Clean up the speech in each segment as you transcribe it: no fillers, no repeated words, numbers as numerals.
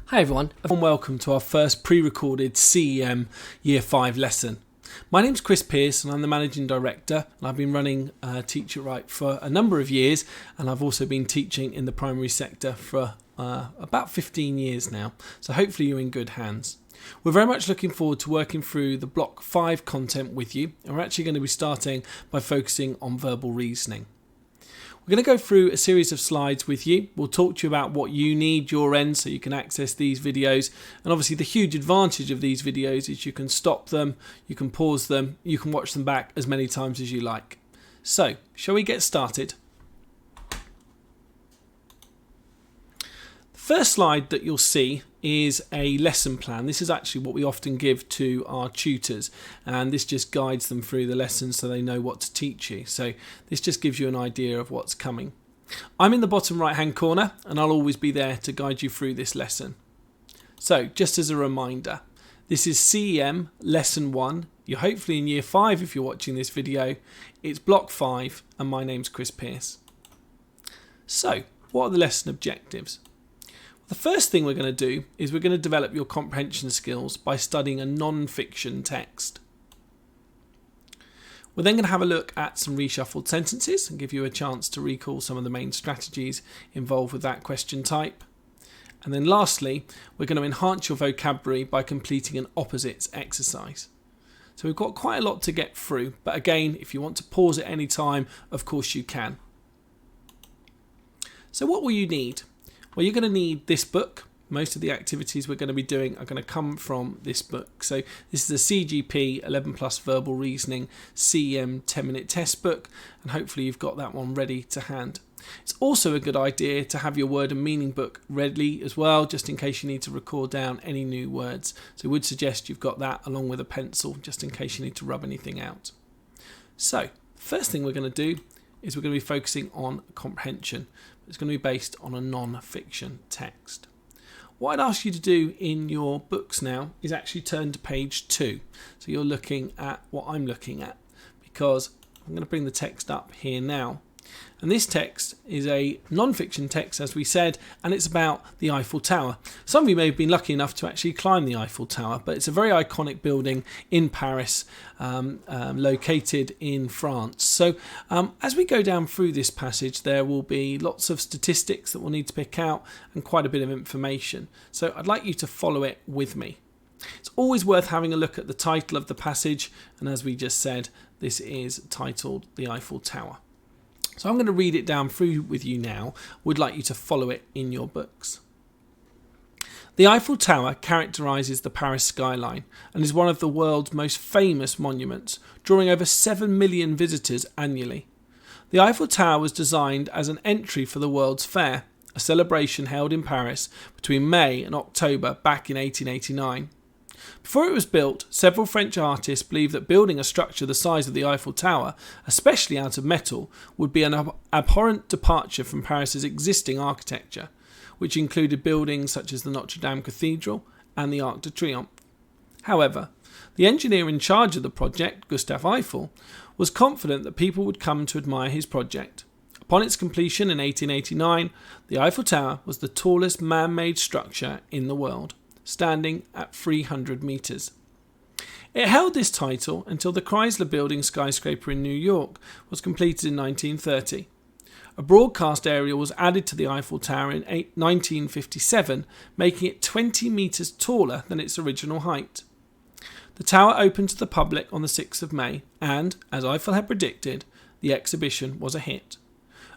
Hi everyone, and welcome to our first pre-recorded CEM Year 5 lesson. My name's Chris Pearce and I'm the Managing Director, and I've been running Teach It Right for a number of years, and I've also been teaching in the primary sector for about 15 years now, so hopefully you're in good hands. We're very much looking forward to working through the Block 5 content with you, and we're actually going to be starting by focusing on verbal reasoning. We're going to go through a series of slides with you. We'll talk to you about what you need your end so you can access these videos. And obviously the huge advantage of these videos is you can stop them, you can pause them, you can watch them back as many times as you like. So, shall we get started? The first slide that you'll see is a lesson plan. This is actually what we often give to our tutors, and this just guides them through the lessons so they know what to teach you. So this just gives you an idea of what's coming. I'm in the bottom right hand corner and I'll always be there to guide you through this lesson. So just as a reminder, this is CEM Lesson 1. You're hopefully in Year 5 if you're watching this video. It's Block 5 and my name's Chris Pearce. So what are the lesson objectives? The first thing we're going to do is we're going to develop your comprehension skills by studying a non-fiction text. We're then going to have a look at some reshuffled sentences and give you a chance to recall some of the main strategies involved with that question type. And then lastly, we're going to enhance your vocabulary by completing an opposites exercise. So we've got quite a lot to get through, but again, if you want to pause at any time, of course you can. So what will you need? Well, you're going to need this book. Most of the activities we're going to be doing are going to come from this book. So this is a CGP 11 plus verbal reasoning CEM 10-minute test book, and hopefully you've got that one ready to hand. It's also a good idea to have your word and meaning book ready as well, just in case you need to record down any new words. So I would suggest you've got that along with a pencil, just in case you need to rub anything out. So first thing we're going to do is we're going to be focusing on comprehension. It's going to be based on a non-fiction text. What I'd ask you to do in your books now is actually turn to page 2. So you're looking at what I'm looking at, because I'm going to bring the text up here now. And this text is a non-fiction text, as we said, and it's about the Eiffel Tower. Some of you may have been lucky enough to actually climb the Eiffel Tower, but it's a very iconic building in Paris, located in France. So as we go down through this passage, there will be lots of statistics that we'll need to pick out and quite a bit of information. So I'd like you to follow it with me. It's always worth having a look at the title of the passage, and as we just said, this is titled The Eiffel Tower. So I'm going to read it down through with you now. Would like you to follow it in your books. The Eiffel Tower characterises the Paris skyline and is one of the world's most famous monuments, drawing over 7 million visitors annually. The Eiffel Tower was designed as an entry for the World's Fair, a celebration held in Paris between May and October back in 1889. Before it was built, several French artists believed that building a structure the size of the Eiffel Tower, especially out of metal, would be an abhorrent departure from Paris's existing architecture, which included buildings such as the Notre Dame Cathedral and the Arc de Triomphe. However, the engineer in charge of the project, Gustave Eiffel, was confident that people would come to admire his project. Upon its completion in 1889, the Eiffel Tower was the tallest man-made structure in the world, standing at 300 metres. It held this title until the Chrysler Building skyscraper in New York was completed in 1930. A broadcast area was added to the Eiffel Tower in 1957, making it 20 metres taller than its original height. The tower opened to the public on the 6th of May, and, as Eiffel had predicted, the exhibition was a hit.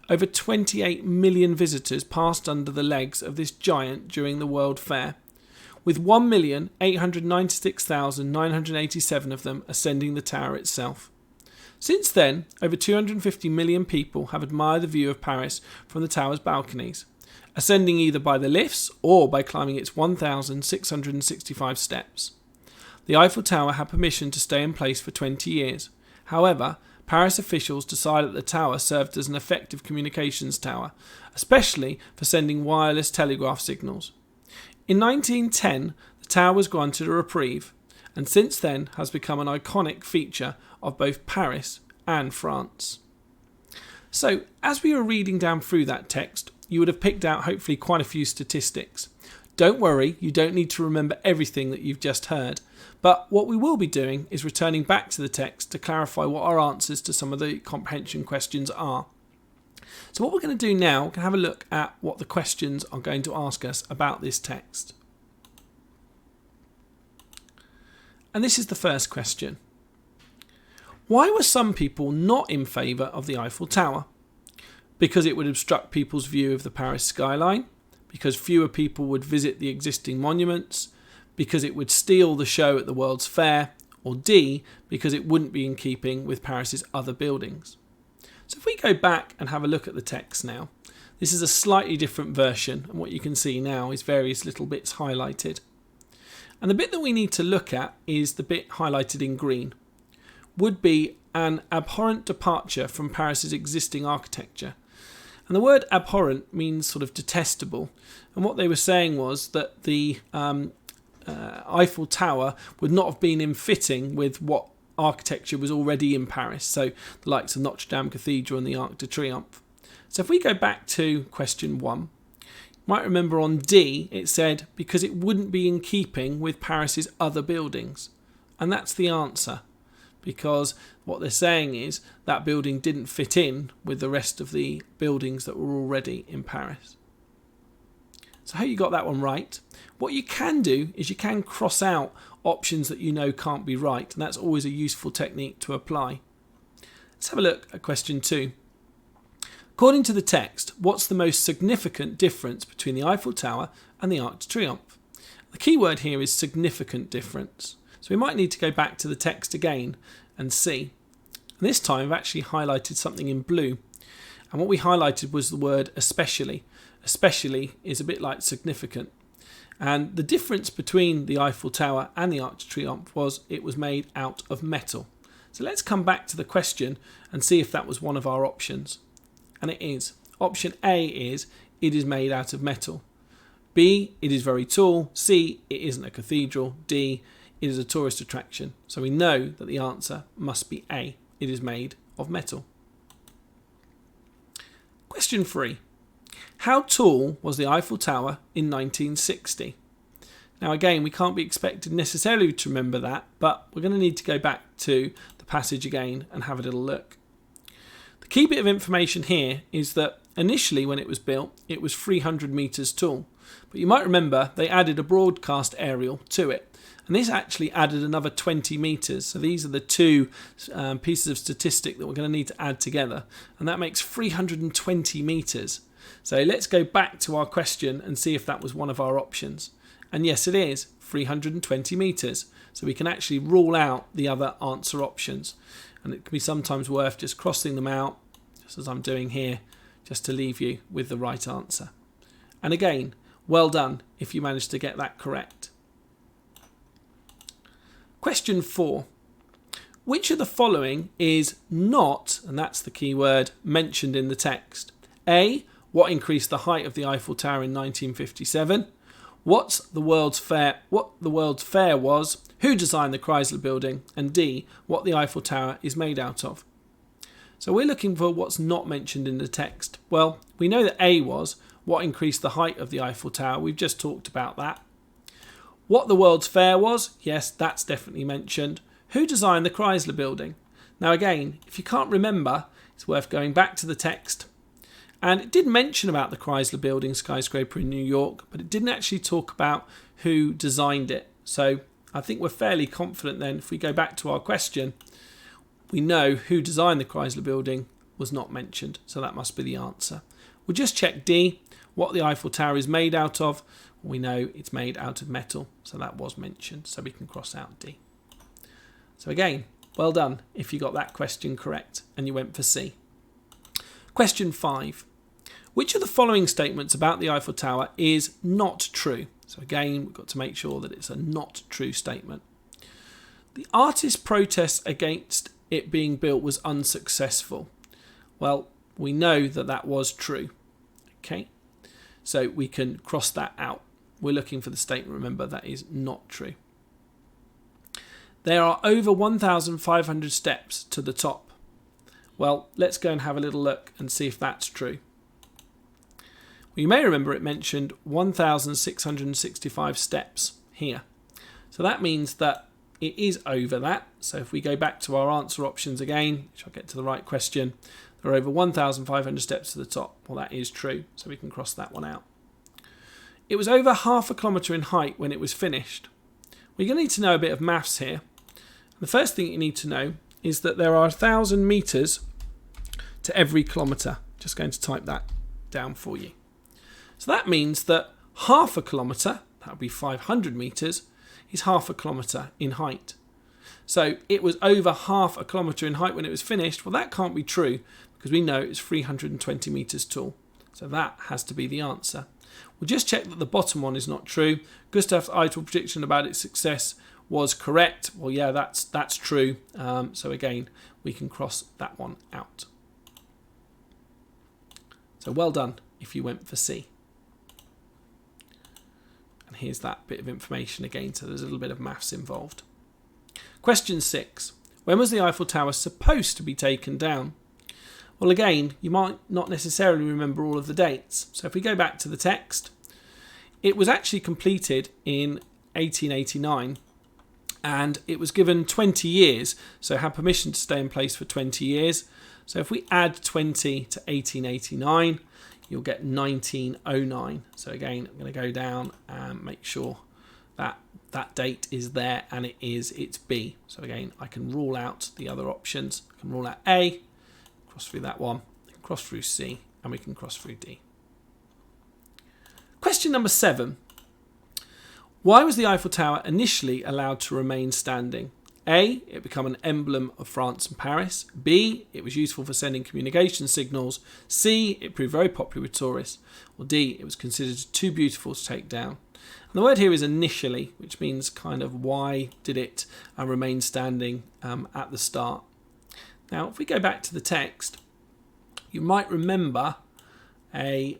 Over 28 million visitors passed under the legs of this giant during the World Fair, with 1,896,987 of them ascending the tower itself. Since then, over 250 million people have admired the view of Paris from the tower's balconies, ascending either by the lifts or by climbing its 1,665 steps. The Eiffel Tower had permission to stay in place for 20 years. However, Paris officials decided that the tower served as an effective communications tower, especially for sending wireless telegraph signals. In 1910, the tower was granted a reprieve, and since then has become an iconic feature of both Paris and France. So, as we were reading down through that text, you would have picked out hopefully quite a few statistics. Don't worry, you don't need to remember everything that you've just heard, but what we will be doing is returning back to the text to clarify what our answers to some of the comprehension questions are. So what we're going to do now, we're going to have a look at what the questions are going to ask us about this text. And this is the first question. Why were some people not in favour of the Eiffel Tower? Because it would obstruct people's view of the Paris skyline, because fewer people would visit the existing monuments, because it would steal the show at the World's Fair, or D, because it wouldn't be in keeping with Paris's other buildings. So if we go back and have a look at the text now, this is a slightly different version, and what you can see now is various little bits highlighted. And the bit that we need to look at is the bit highlighted in green. Would be an abhorrent departure from Paris's existing architecture. And the word abhorrent means sort of detestable. And what they were saying was that the Eiffel Tower would not have been in fitting with what architecture was already in Paris. So the likes of Notre Dame Cathedral and the Arc de Triomphe. So if we go back to question 1, you might remember on D it said because it wouldn't be in keeping with Paris's other buildings. And that's the answer. Because what they're saying is that building didn't fit in with the rest of the buildings that were already in Paris. So I hope you got that one right. What you can do is you can cross out options that you know can't be right, and that's always a useful technique to apply. Let's have a look at question 2. According to the text, what's the most significant difference between the Eiffel Tower and the Arc de Triomphe? The key word here is significant difference. So we might need to go back to the text again and see. And this time I've actually highlighted something in blue. And what we highlighted was the word especially. Especially is a bit like significant. And the difference between the Eiffel Tower and the Arc de Triomphe was it was made out of metal. So let's come back to the question and see if that was one of our options. And it is. Option A is it is made out of metal. B, it is very tall. C, it isn't a cathedral. D, it is a tourist attraction. So we know that the answer must be A. It is made of metal. Question 3. How tall was the Eiffel Tower in 1960? Now again, we can't be expected necessarily to remember that, but we're going to need to go back to the passage again and have a little look. The key bit of information here is that initially when it was built, it was 300 metres tall. But you might remember they added a broadcast aerial to it. And this actually added another 20 metres. So these are the two pieces of statistic that we're going to need to add together. And that makes 320 metres. So let's go back to our question and see if that was one of our options. And yes, it is 320 metres. So we can actually rule out the other answer options. And it can be sometimes worth just crossing them out, just as I'm doing here, just to leave you with the right answer. And again, well done if you managed to get that correct. Question 4. Which of the following is not, and that's the key word, mentioned in the text? A. What increased the height of the Eiffel Tower in 1957? What the World's Fair was? Who designed the Chrysler Building? And D. What the Eiffel Tower is made out of? So we're looking for what's not mentioned in the text. Well, we know that A was what increased the height of the Eiffel Tower. We've just talked about that. What the World's Fair was, yes, that's definitely mentioned. Who designed the Chrysler Building? Now again, if you can't remember, it's worth going back to the text. And it did mention about the Chrysler Building skyscraper in New York, but it didn't actually talk about who designed it. So I think we're fairly confident then, if we go back to our question, we know who designed the Chrysler Building was not mentioned. So that must be the answer. We'll just check D, what the Eiffel Tower is made out of. We know it's made out of metal, so that was mentioned, so we can cross out D. So again, well done if you got that question correct and you went for C. Question 5. Which of the following statements about the Eiffel Tower is not true? So again, we've got to make sure that it's a not true statement. The artist's protest against it being built was unsuccessful. Well, we know that that was true. Okay, so we can cross that out. We're looking for the statement, remember, that is not true. There are over 1,500 steps to the top. Well, let's go and have a little look and see if that's true. Well, you may remember it mentioned 1,665 steps here. So that means that it is over that. So if we go back to our answer options again, which I'll get to the right question, there are over 1,500 steps to the top. Well, that is true, so we can cross that one out. It was over 0.5 kilometre in height when it was finished. Well, you're going to need to know a bit of maths here. The first thing you need to know is that there are 1,000 metres to every kilometre. Just going to type that down for you. So that means that 0.5 kilometre, that would be 500 metres, is 0.5 kilometre in height. So it was over 0.5 kilometre in height when it was finished. Well, that can't be true because we know it's 320 metres tall. So that has to be the answer. We'll just check that the bottom one is not true. Gustav's Eitel prediction about its success was correct. Well, yeah, that's true. So again, we can cross that one out. So well done if you went for C. And here's that bit of information again, so there's a little bit of maths involved. Question 6. When was the Eiffel Tower supposed to be taken down? Well, again, you might not necessarily remember all of the dates. So if we go back to the text, it was actually completed in 1889 and it was given 20 years. So it had permission to stay in place for 20 years. So if we add 20 to 1889, you'll get 1909. So again, I'm going to go down and make sure that that date is there, and it's B. So again, I can rule out the other options. I can rule out A, cross through that one, cross through C, and we can cross through D. Question number 7. Why was the Eiffel Tower initially allowed to remain standing? A, it became an emblem of France and Paris. B, it was useful for sending communication signals. C, it proved very popular with tourists. Or D, it was considered too beautiful to take down. And the word here is initially, which means kind of why did it remain standing at the start. Now, if we go back to the text, you might remember a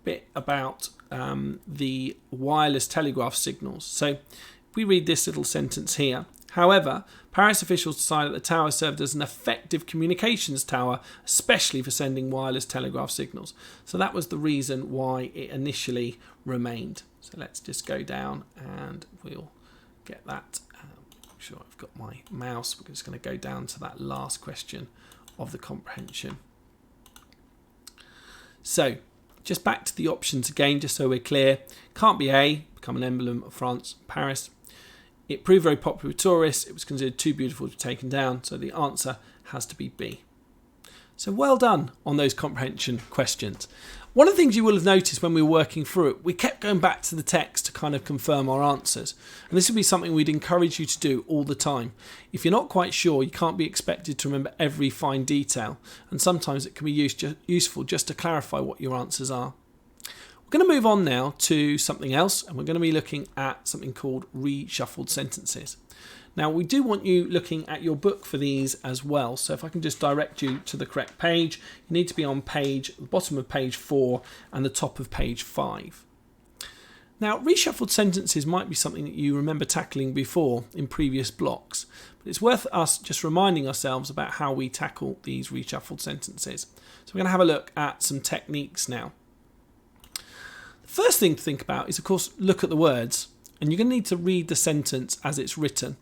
bit about the wireless telegraph signals. So if we read this little sentence here, however, Paris officials decided that the tower served as an effective communications tower, especially for sending wireless telegraph signals. So that was the reason why it initially remained. So let's just go down and we'll get that. I'm sure I've got my mouse. We're just going to go down to that last question of the comprehension. So just back to the options again, just so we're clear. Can't be A, become an emblem of France, Paris. It proved very popular with tourists. It was considered too beautiful to be taken down. So the answer has to be B. So well done on those comprehension questions. One of the things you will have noticed when we were working through it, we kept going back to the text to kind of confirm our answers. And this would be something we'd encourage you to do all the time. If you're not quite sure, you can't be expected to remember every fine detail. And sometimes it can be useful just to clarify what your answers are. We're going to move on now to something else, and we're going to be looking at something called reshuffled sentences. Now, we do want you looking at your book for these as well. So if I can just direct you to the correct page, you need to be on the bottom of page 4 and the top of page 5. Now, reshuffled sentences might be something that you remember tackling before in previous blocks, but it's worth us just reminding ourselves about how we tackle these reshuffled sentences. So we're going to have a look at some techniques now. The first thing to think about is, of course, look at the words, and you're going to need to read the sentence as it's written.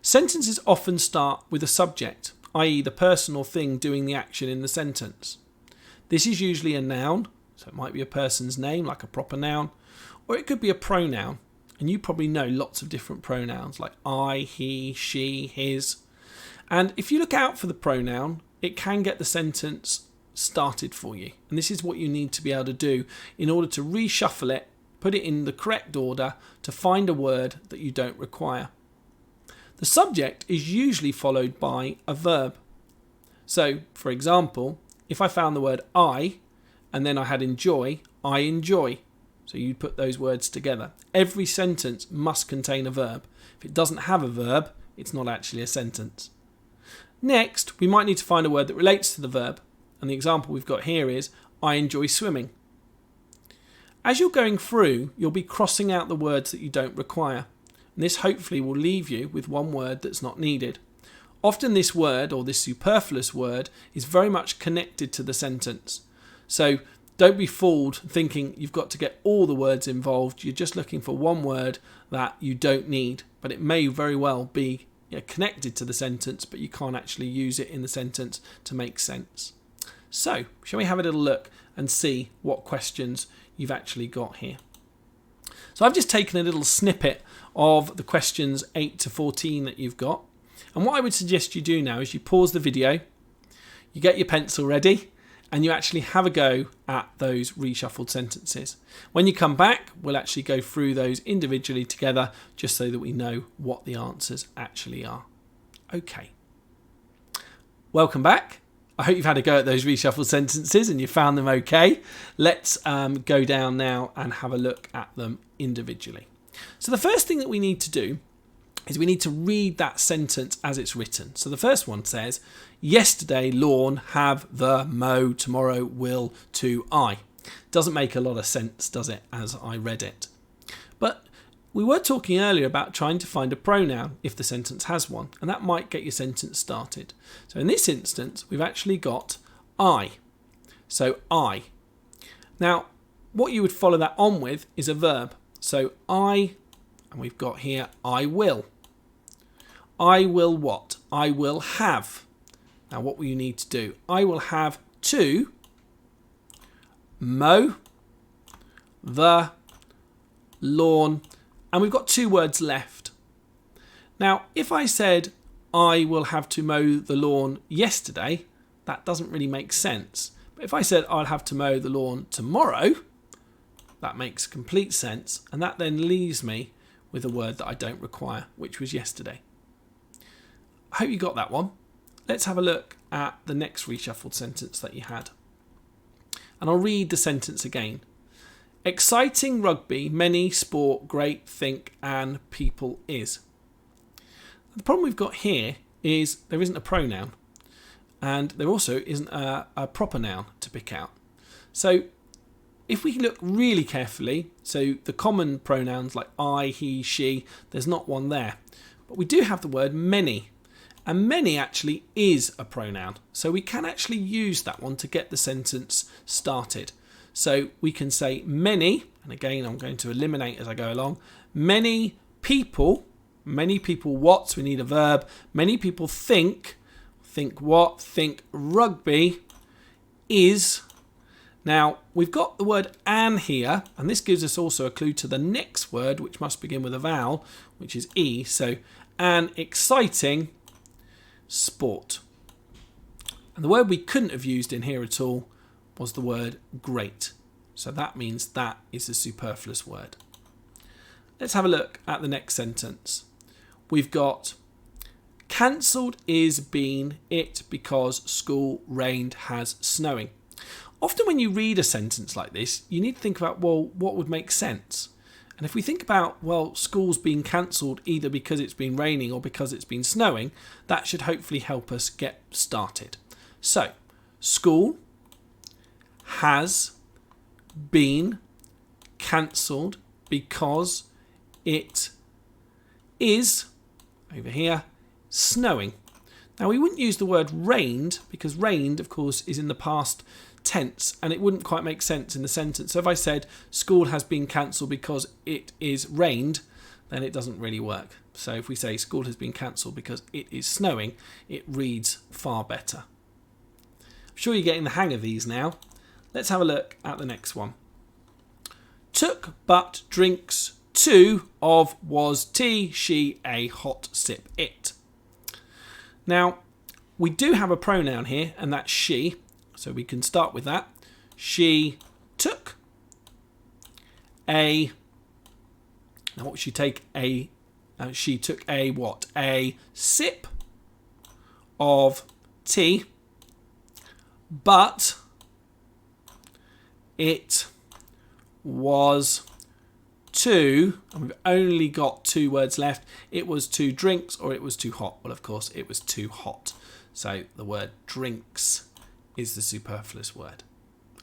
Sentences often start with a subject, i.e. the person or thing doing the action in the sentence. This is usually a noun, so it might be a person's name, like a proper noun, or it could be a pronoun, and you probably know lots of different pronouns like I, he, she, his. And if you look out for the pronoun, it can get the sentence started for you. And this is what you need to be able to do in order to reshuffle it, put it in the correct order to find a word that you don't require. The subject is usually followed by a verb. So, for example, if I found the word I and then I had enjoy, I enjoy. So you'd put those words together. Every sentence must contain a verb. If it doesn't have a verb, it's not actually a sentence. Next, we might need to find a word that relates to the verb. And the example we've got here is, I enjoy swimming. As you're going through, you'll be crossing out the words that you don't require. And this hopefully will leave you with one word that's not needed. Often this word, or this superfluous word, is very much connected to the sentence. So Don't be fooled thinking you've got to get all the words involved. You're just looking for one word that you don't need, but it may very well be connected to the sentence, but you can't actually use it in the sentence to make sense. So, shall we have a little look and see what questions you've actually got here? So I've just taken a little snippet of the questions 8 to 14 that you've got. And what I would suggest you do now is you pause the video, you get your pencil ready, and you actually have a go at those reshuffled sentences. When you come back, we'll actually go through those individually together just so that we know what the answers actually are. Okay. Welcome back. I hope you've had a go at those reshuffled sentences and you found them okay. Let's go down now and have a look at them individually. So the first thing that we need to do is we need to read that sentence as it's written. So the first one says, yesterday lawn have the mow, tomorrow will to I. Doesn't make a lot of sense, does it, as I read it? But we were talking earlier about trying to find a pronoun if the sentence has one, and that might get your sentence started. So in this instance, we've actually got I. So I. Now, what you would follow that on with is a verb. So I, and we've got here, I will. I will what? I will have. Now, what will you need to do? I will have to mow the lawn. And we've got two words left. Now, if I said I will have to mow the lawn yesterday, that doesn't really make sense. But if I said I'll have to mow the lawn tomorrow, that makes complete sense. And that then leaves me with a word that I don't require, which was yesterday. I hope you got that one. Let's have a look at the next reshuffled sentence that you had. And I'll read the sentence again. Exciting rugby, many sport, great think and people is. The problem we've got here is there isn't a pronoun and there also isn't a proper noun to pick out. So if we look really carefully, so the common pronouns like I, he, she, there's not one there. But we do have the word many. And many actually is a pronoun. So we can actually use that one to get the sentence started. So we can say many, and again I'm going to eliminate as I go along, many people what? So we need a verb. Many people think what? Think rugby is. Now we've got the word an here, and this gives us also a clue to the next word, which must begin with a vowel, which is E. So an exciting sport. And the word we couldn't have used in here at all was the word great. So that means that is a superfluous word. Let's have a look at the next sentence. We've got cancelled is been it because school rained has snowing. Often when you read a sentence like this, you need to think about, well, what would make sense? And if we think about, well, school's been cancelled either because it's been raining or because it's been snowing, that should hopefully help us get started. So, school has been cancelled because it is, over here, snowing. Now, we wouldn't use the word rained because rained, of course, is in the past tense and it wouldn't quite make sense in the sentence. So if I said school has been cancelled because it is rained, then it doesn't really work. So if we say school has been cancelled because it is snowing, it reads far better. I'm sure you're getting the hang of these now. Let's have a look at the next one. Took but drinks two of was tea, she, a hot sip, it. Now, we do have a pronoun here, and that's she. So we can start with that. She took a... Now what would she take? She took a what? A sip of tea, but it was too, and we've only got two words left. It was two drinks or it was too hot. Well, of course, it was too hot. So the word drinks is the superfluous word.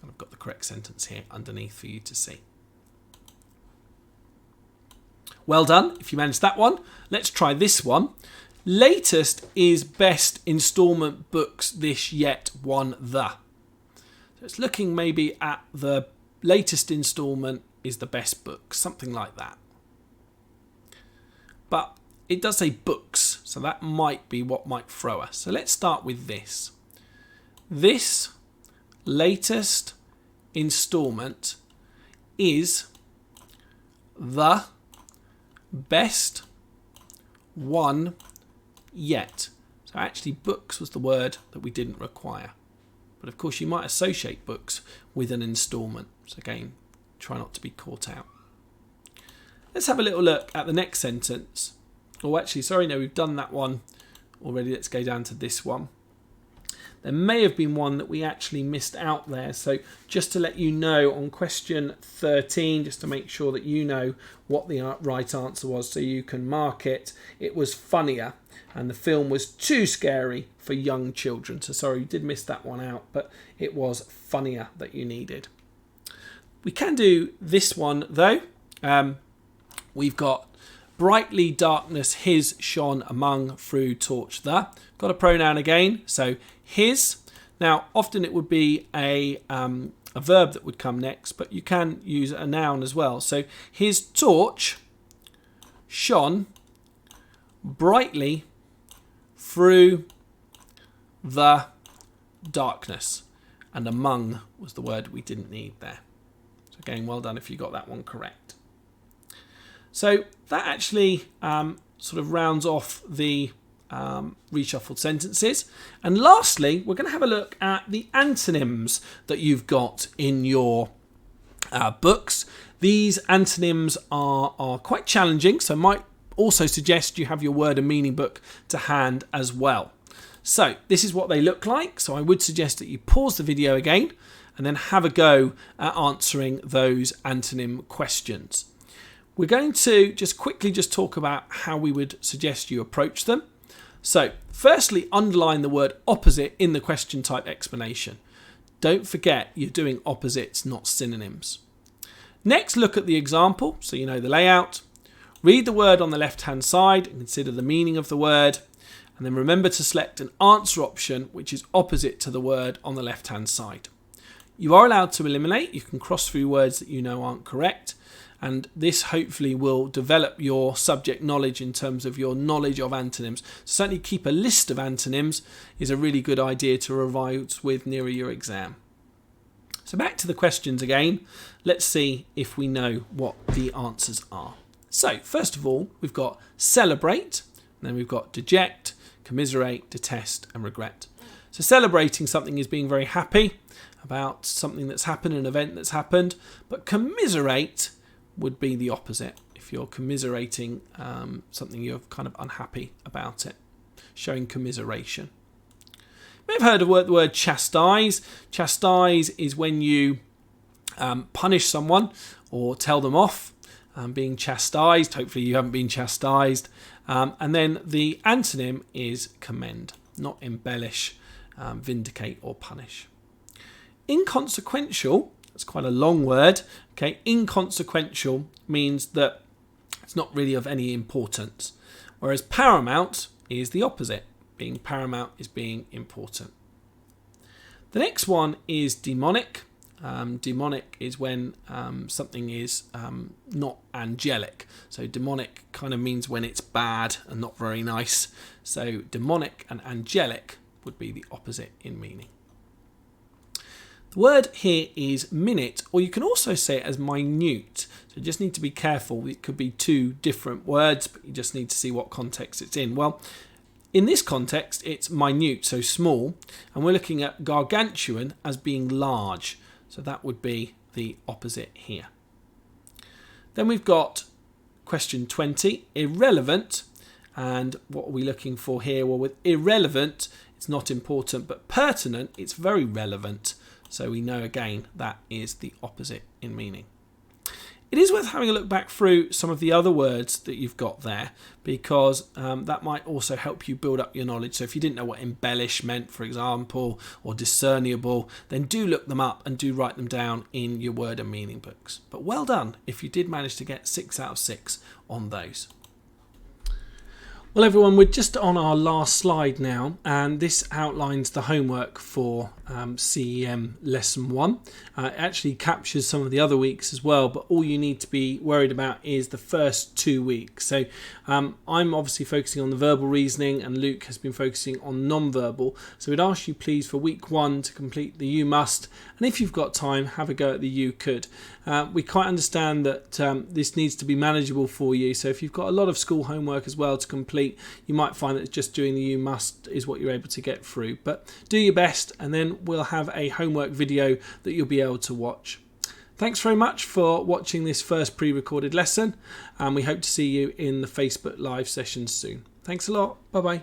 And I've got the correct sentence here underneath for you to see. Well done if you managed that one. Let's try this one. Latest is best instalment books this yet won the. So it's looking maybe at the latest instalment is the best book, something like that. But it does say books, so that might be what might throw us. So let's start with this. This latest instalment is the best one yet. So actually books was the word that we didn't require. But of course you might associate books with an instalment. So again, try not to be caught out. Let's have a little look at the next sentence. Oh, actually, sorry, no, we've done that one already. Let's go down to this one. There may have been one that we actually missed out there. So just to let you know, on question 13, just to make sure that you know what the right answer was so you can mark it, it was funnier. And the film was too scary for young children. So sorry, you did miss that one out, but it was funnier that you needed. We can do this one though. We've got brightly darkness his shone among through torch the. Got a pronoun again, so his. Now often it would be a verb that would come next, but you can use a noun as well. So his torch shone brightly through the darkness, and among was the word we didn't need there. So again, well done if you got that one correct. So that actually sort of rounds off the reshuffled sentences. And lastly, we're going to have a look at the antonyms that you've got in your books. These antonyms are quite challenging, so might also suggest you have your word and meaning book to hand as well. So this is what they look like. So I would suggest that you pause the video again and then have a go at answering those antonym questions. We're going to just quickly talk about how we would suggest you approach them. So firstly, underline the word opposite in the question type explanation. Don't forget you're doing opposites, not synonyms. Next, look at the example so you know the layout. Read the word on the left-hand side and consider the meaning of the word. And then remember to select an answer option which is opposite to the word on the left-hand side. You are allowed to eliminate. You can cross through words that you know aren't correct. And this hopefully will develop your subject knowledge in terms of your knowledge of antonyms. So certainly keep a list of antonyms is a really good idea to revise with nearer your exam. So back to the questions again. Let's see if we know what the answers are. So first of all, we've got celebrate, and then we've got deject, commiserate, detest, and regret. So celebrating something is being very happy about something that's happened, an event that's happened, but commiserate would be the opposite. If you're commiserating something, you're kind of unhappy about it, showing commiseration. You may have heard of the word chastise. Chastise is when you punish someone or tell them off. Being chastised, hopefully you haven't been chastised. And then the antonym is commend, not embellish, vindicate or punish. Inconsequential, that's quite a long word. Okay, inconsequential means that it's not really of any importance, whereas paramount is the opposite. Being paramount is being important. The next one is demonic. Demonic is when something is not angelic. So demonic kind of means when it's bad and not very nice. So demonic and angelic would be the opposite in meaning. The word here is minute, or you can also say it as minute. So you just need to be careful. It could be two different words, but you just need to see what context it's in. Well, in this context, it's minute, so small, and we're looking at gargantuan as being large. So that would be the opposite here. Then we've got question 20, irrelevant. And what are we looking for here? Well, with irrelevant, it's not important, but pertinent, it's very relevant. So we know again that is the opposite in meaning. It is worth having a look back through some of the other words that you've got there, because that might also help you build up your knowledge. So if you didn't know what embellish meant, for example, or discernible, then do look them up and do write them down in your word and meaning books. But well done if you did manage to get 6 out of 6 on those. Well, everyone, we're just on our last slide now, and this outlines the homework for CEM Lesson 1. It actually captures some of the other weeks as well, but all you need to be worried about is the first 2 weeks. So I'm obviously focusing on the verbal reasoning, and Luke has been focusing on non-verbal. So we'd ask you please for week 1 to complete the you must, and if you've got time, have a go at the you could. We quite understand that this needs to be manageable for you, so if you've got a lot of school homework as well to complete, you might find that just doing the you must is what you're able to get through. But do your best, and then we'll have a homework video that you'll be able to watch. Thanks very much for watching this first pre-recorded lesson, and we hope to see you in the Facebook Live sessions soon. Thanks a lot. Bye bye.